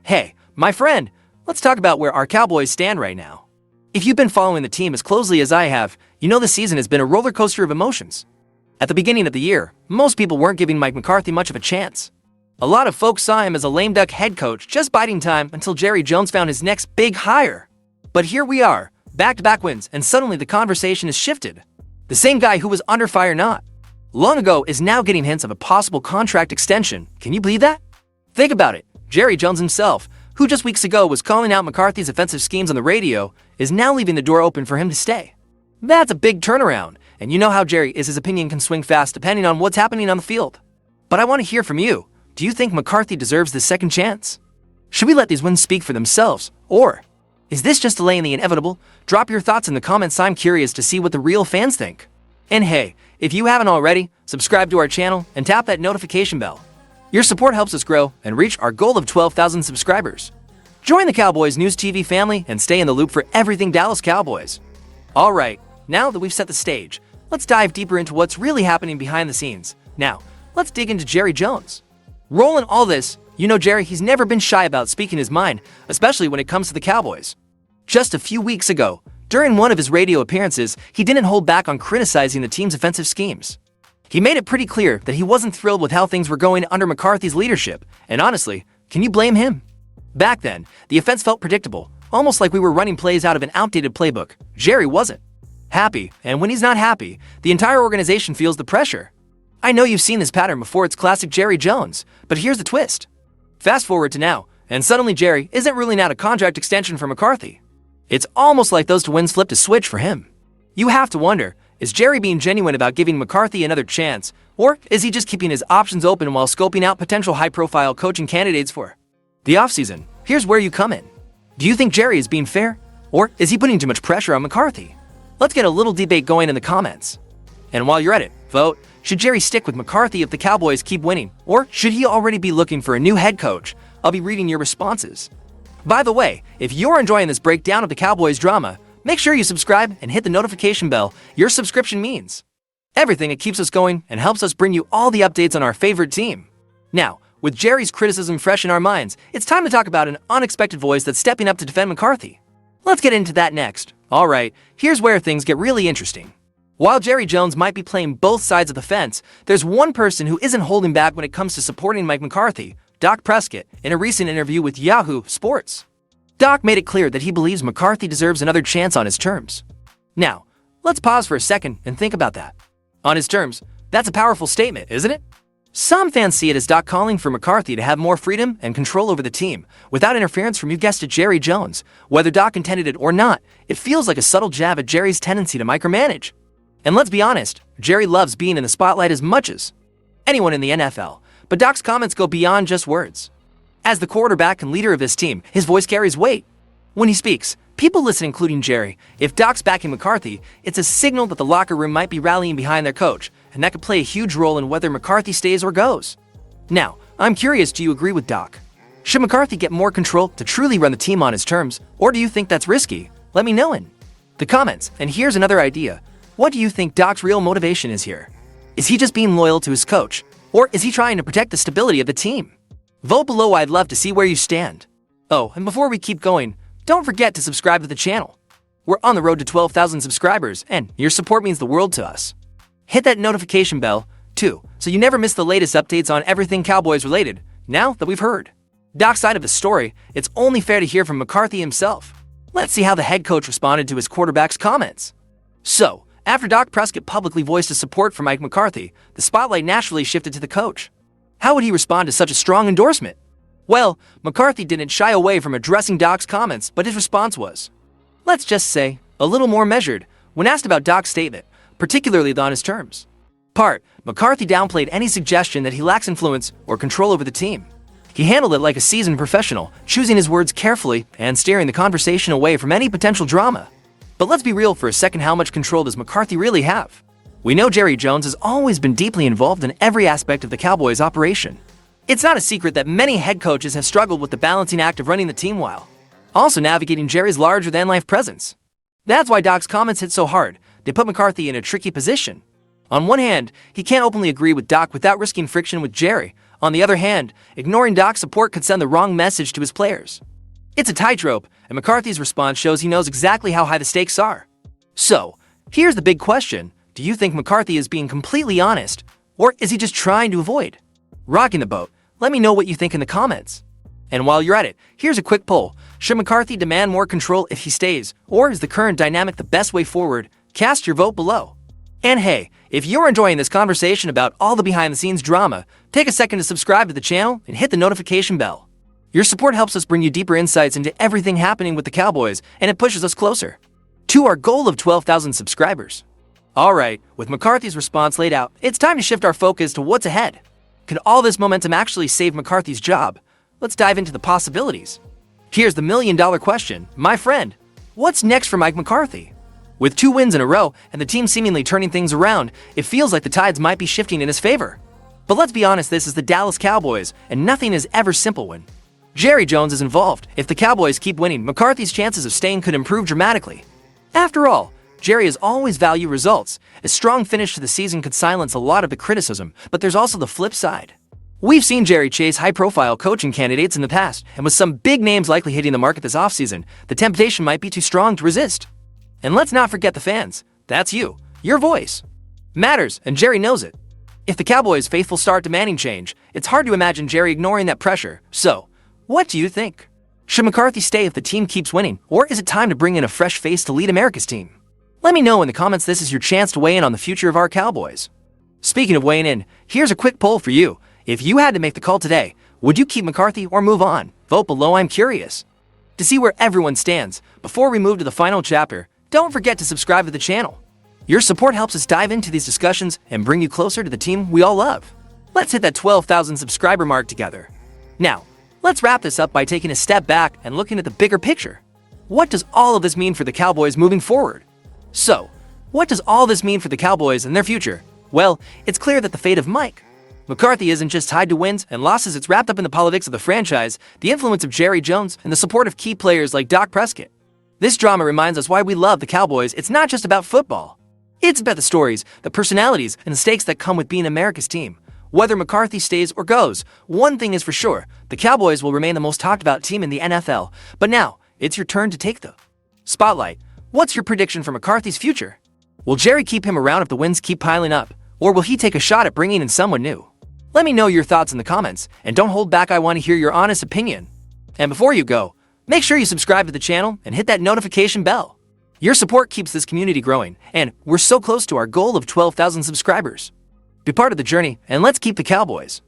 Hey, my friend, let's talk about where our Cowboys stand right now. If you've been following the team as closely as I have, you know the season has been a roller coaster of emotions. At the beginning of the year, most people weren't giving Mike McCarthy much of a chance. A lot of folks saw him as a lame duck head coach just biding time until Jerry Jones found his next big hire. But here we are, back-to-back wins, and suddenly the conversation has shifted. The same guy who was under fire not long ago is now getting hints of a possible contract extension. Can you believe that? Think about it. Jerry Jones himself, who just weeks ago was calling out McCarthy's offensive schemes on the radio, is now leaving the door open for him to stay. That's a big turnaround, and you know how Jerry is, his opinion can swing fast depending on what's happening on the field. But I want to hear from you. Do you think McCarthy deserves this second chance? Should we let these wins speak for themselves, or is this just delaying the inevitable? Drop your thoughts in the comments. I'm curious to see what the real fans think. And hey, if you haven't already, subscribe to our channel and tap that notification bell. Your support helps us grow and reach our goal of 12,000 subscribers. Join the Cowboys News TV family and stay in the loop for everything Dallas Cowboys. Alright, now that we've set the stage, let's dive deeper into what's really happening behind the scenes. Now, let's dig into Jerry Jones. Rolling all this, you know Jerry, he's never been shy about speaking his mind, especially when it comes to the Cowboys. Just a few weeks ago, during one of his radio appearances, he didn't hold back on criticizing the team's offensive schemes. He made it pretty clear that he wasn't thrilled with how things were going under McCarthy's leadership, and honestly, can you blame him? Back then, the offense felt predictable, almost like we were running plays out of an outdated playbook. Jerry wasn't happy, and when he's not happy, the entire organization feels the pressure. I know you've seen this pattern before, it's classic Jerry Jones, but here's the twist. Fast forward to now, and suddenly Jerry isn't ruling out a contract extension for McCarthy. It's almost like those two wins flipped a switch for him. You have to wonder, is Jerry being genuine about giving McCarthy another chance, or is he just keeping his options open while scoping out potential high-profile coaching candidates for the offseason? Here's where you come in. Do you think Jerry is being fair, or is he putting too much pressure on McCarthy? Let's get a little debate going in the comments. And while you're at it, vote. Should Jerry stick with McCarthy if the Cowboys keep winning, or should he already be looking for a new head coach? I'll be reading your responses. By the way, if you're enjoying this breakdown of the Cowboys drama, make sure you subscribe and hit the notification bell. Your subscription means everything. It keeps us going and helps us bring you all the updates on our favorite team. Now, with Jerry's criticism fresh in our minds, it's time to talk about an unexpected voice that's stepping up to defend McCarthy. Let's get into that next. Alright, here's where things get really interesting. While Jerry Jones might be playing both sides of the fence, there's one person who isn't holding back when it comes to supporting Mike McCarthy, Dak Prescott, in a recent interview with Yahoo Sports. Dak made it clear that he believes McCarthy deserves another chance on his terms. Now, let's pause for a second and think about that. On his terms, that's a powerful statement, isn't it? Some fans see it as Dak calling for McCarthy to have more freedom and control over the team, without interference from, you guessed it, Jerry Jones. Whether Dak intended it or not, it feels like a subtle jab at Jerry's tendency to micromanage. And let's be honest, Jerry loves being in the spotlight as much as anyone in the NFL, but Dak's comments go beyond just words. As the quarterback and leader of his team, his voice carries weight. When he speaks, people listen, including Jerry. If Dak's backing McCarthy, it's a signal that the locker room might be rallying behind their coach, and that could play a huge role in whether McCarthy stays or goes. Now, I'm curious, do you agree with Dak? Should McCarthy get more control to truly run the team on his terms, or do you think that's risky? Let me know in the comments. And here's another idea. What do you think Dak's real motivation is here? Is he just being loyal to his coach, or is he trying to protect the stability of the team? Vote below. I'd love to see where you stand. Oh, and before we keep going, don't forget to subscribe to the channel. We're on the road to 12,000 subscribers, and your support means the world to us. Hit that notification bell, too, so you never miss the latest updates on everything Cowboys related. Now that we've heard Dak's side of the story, it's only fair to hear from McCarthy himself. Let's see how the head coach responded to his quarterback's comments. So, after Dak Prescott publicly voiced his support for Mike McCarthy, the spotlight naturally shifted to the coach. How would he respond to such a strong endorsement? Well, McCarthy didn't shy away from addressing Dak's comments, but his response was, let's just say, a little more measured. When asked about Dak's statement, particularly on his terms, McCarthy downplayed any suggestion that he lacks influence or control over the team. He handled it like a seasoned professional, choosing his words carefully and steering the conversation away from any potential drama. But let's be real for a second. How much control does McCarthy really have? We know Jerry Jones has always been deeply involved in every aspect of the Cowboys operation. It's not a secret that many head coaches have struggled with the balancing act of running the team while also navigating Jerry's larger-than-life presence. That's why Dak's comments hit so hard. They put McCarthy in a tricky position. On one hand, he can't openly agree with Dak without risking friction with Jerry. On the other hand, ignoring Dak's support could send the wrong message to his players. It's a tightrope, and McCarthy's response shows he knows exactly how high the stakes are. So, here's the big question. Do you think McCarthy is being completely honest, or is he just trying to avoid rocking the boat? Let me know what you think in the comments. And while you're at it, here's a quick poll. Should McCarthy demand more control if he stays, or is the current dynamic the best way forward? Cast your vote below. And hey, if you're enjoying this conversation about all the behind-the-scenes drama, take a second to subscribe to the channel and hit the notification bell. Your support helps us bring you deeper insights into everything happening with the Cowboys, and it pushes us closer to our goal of 12,000 subscribers. Alright, with McCarthy's response laid out, it's time to shift our focus to what's ahead. Could all this momentum actually save McCarthy's job? Let's dive into the possibilities. Here's the million-dollar question, my friend. What's next for Mike McCarthy? With 2 wins in a row and the team seemingly turning things around, it feels like the tides might be shifting in his favor. But let's be honest, this is the Dallas Cowboys, and nothing is ever simple when Jerry Jones is involved. If the Cowboys keep winning, McCarthy's chances of staying could improve dramatically. After all, Jerry has always valued results. A strong finish to the season could silence a lot of the criticism, but there's also the flip side. We've seen Jerry chase high-profile coaching candidates in the past, and with some big names likely hitting the market this offseason, the temptation might be too strong to resist. And let's not forget the fans. That's you. Your voice matters, and Jerry knows it. If the Cowboys' faithful start demanding change, it's hard to imagine Jerry ignoring that pressure. So, what do you think? Should McCarthy stay if the team keeps winning, or is it time to bring in a fresh face to lead America's team? Let me know in the comments. This is your chance to weigh in on the future of our Cowboys. Speaking of weighing in, here's a quick poll for you. If you had to make the call today, would you keep McCarthy or move on? Vote below, I'm curious to see where everyone stands. Before we move to the final chapter, don't forget to subscribe to the channel. Your support helps us dive into these discussions and bring you closer to the team we all love. Let's hit that 12,000 subscriber mark together. Now, let's wrap this up by taking a step back and looking at the bigger picture. What does all of this mean for the Cowboys moving forward? So, what does all this mean for the Cowboys and their future? Well, it's clear that the fate of Mike McCarthy isn't just tied to wins and losses, it's wrapped up in the politics of the franchise, the influence of Jerry Jones, and the support of key players like Dak Prescott. This drama reminds us why we love the Cowboys. It's not just about football. It's about the stories, the personalities, and the stakes that come with being America's team. Whether McCarthy stays or goes, one thing is for sure, the Cowboys will remain the most talked about team in the NFL. But now, it's your turn to take the spotlight. What's your prediction for McCarthy's future? Will Jerry keep him around if the wins keep piling up? Or will he take a shot at bringing in someone new? Let me know your thoughts in the comments, and don't hold back, I want to hear your honest opinion. And before you go, make sure you subscribe to the channel and hit that notification bell. Your support keeps this community growing, and we're so close to our goal of 12,000 subscribers. Be part of the journey, and let's keep the Cowboys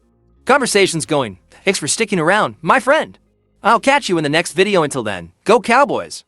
conversations going. Thanks for sticking around, my friend. I'll catch you in the next video. Until then, go Cowboys!